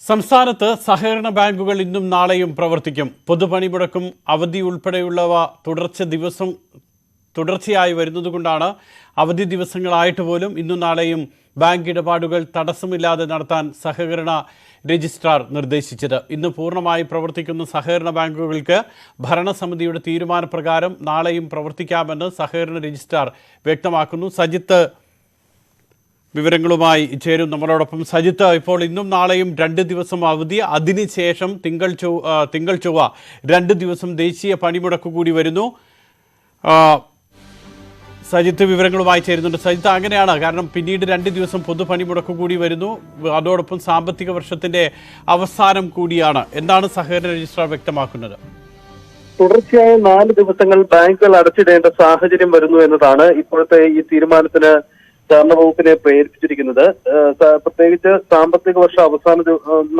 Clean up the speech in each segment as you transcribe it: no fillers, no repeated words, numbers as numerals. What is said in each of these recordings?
സംസ്ഥാനത്ത് സഹകരണ ബാങ്കുകൾ ഇന്നും നാളെയും പ്രവർത്തിക്കും. പൊതുപണിമുടക്കും അവധി ഉൾപ്പെടെയുള്ളവ തുടർച്ചയായി വരുന്നതുകൊണ്ടാണ് അവധി ദിവസങ്ങളായിട്ട് പോലും ഇന്നും നാളെയും ബാങ്ക് ഇടപാടുകൾ തടസ്സമില്ലാതെ നടത്താൻ സഹകരണ രജിസ്ട്രാർ നിർദ്ദേശിച്ചത്. ഇന്ന് പൂർണ്ണമായി പ്രവർത്തിക്കുന്ന സഹകരണ ബാങ്കുകൾക്ക് ഭരണസമിതിയുടെ തീരുമാനപ്രകാരം നാളെയും പ്രവർത്തിക്കാമെന്ന് സഹകരണ രജിസ്ട്രാർ വ്യക്തമാക്കുന്നു. സജിത്ത് വിവരങ്ങളുമായി ചേരും നമ്മളോടൊപ്പം. സജിത്ത്, ഇപ്പോൾ ഇന്നും നാളെയും 2 ദിവസം അവധി, അതിനുശേഷം തിങ്കൾ ചൊവ്വ 2 ദിവസം ദേശീയ പണിമുടക്ക് കൂടി വരുന്നു. സജിത്ത് വിവരങ്ങളുമായി ചേരുന്നുണ്ട്. സജിത്ത്, അങ്ങനെയാണ്, കാരണം പിന്നീട് 2 ദിവസം പൊതുപണിമുടക്ക് കൂടി വരുന്നു, അതോടൊപ്പം സാമ്പത്തിക വർഷത്തിന്റെ അവസാനം കൂടിയാണ്. എന്താണ് സഹകരണ രജിസ്ട്രാർ വ്യക്തമാക്കുന്നത്? തുടർച്ചയായ 4 ദിവസങ്ങൾ ബാങ്കുകൾ അടച്ചിടേണ്ട സാഹചര്യം വരുന്നു എന്നതാണ് ഇപ്പോഴത്തെ ഈ തീരുമാനത്തിന് സഹകരണ വകുപ്പിനെ പ്രേരിപ്പിച്ചിരിക്കുന്നത്. പ്രത്യേകിച്ച് സാമ്പത്തിക വർഷ അവസാന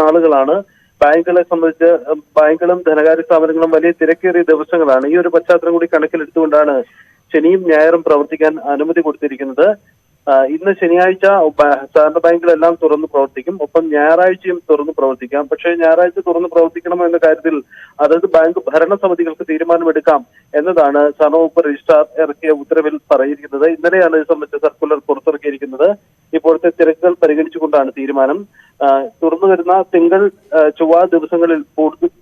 നാളുകളാണ്. ബാങ്കുകളെ സംബന്ധിച്ച് ബാങ്കുകളും ധനകാര്യ സ്ഥാപനങ്ങളും വലിയ തിരക്കേറിയ ദിവസങ്ങളാണ്. ഈ ഒരു പശ്ചാത്തലം കൂടി കണക്കിലെടുത്തുകൊണ്ടാണ് ശനിയും ഞായറും പ്രവർത്തിക്കാൻ അനുമതി കൊടുത്തിരിക്കുന്നത്. ഇന്ന് ശനിയാഴ്ച സഹകരണ ബാങ്കുകളെല്ലാം തുറന്ന് പ്രവർത്തിക്കും, ഒപ്പം ഞായറാഴ്ചയും തുറന്ന് പ്രവർത്തിക്കാം. പക്ഷേ ഞായറാഴ്ച തുറന്ന് പ്രവർത്തിക്കണം എന്ന കാര്യത്തിൽ അതായത് ബാങ്ക് ഭരണസമിതികൾക്ക് തീരുമാനമെടുക്കാം എന്നതാണ് സഹകരണ വകുപ്പ് രജിസ്ട്രാർ ഇറക്കിയ ഉത്തരവിൽ പറഞ്ഞിരിക്കുന്നത്. ഇന്നലെയാണ് ഇത് സംബന്ധിച്ച സർക്കുലർ പുറത്തിറക്കിയിരിക്കുന്നത്. ഇപ്പോഴത്തെ തിരക്കുകൾ പരിഗണിച്ചുകൊണ്ടാണ് തീരുമാനം. തുറന്നു വരുന്ന തിങ്കൾ ചൊവ്വ ദിവസങ്ങളിൽ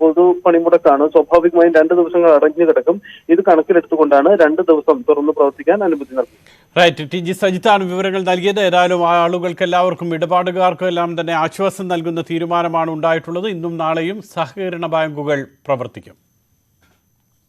പൊതു പണിമുടക്കാണ്. സ്വാഭാവികമായും 2 ദിവസങ്ങൾ അടഞ്ഞു കിടക്കും. ഇത് കണക്കിലെടുത്തുകൊണ്ടാണ് 2 ദിവസം തുറന്നു പ്രവർത്തിക്കാൻ അനുമതി നൽകുന്നത്. റൈറ്റ്, ടി ജി സജിത്താണ് വിവരങ്ങൾ നൽകിയത്. ഏതായാലും ആളുകൾക്ക് എല്ലാവർക്കും ഇടപാടുകാർക്കും എല്ലാം തന്നെ ആശ്വാസം നൽകുന്ന തീരുമാനമാണ് ഉണ്ടായിട്ടുള്ളത്. ഇന്നും നാളെയും സഹകരണ ബാങ്കുകൾ പ്രവർത്തിക്കും.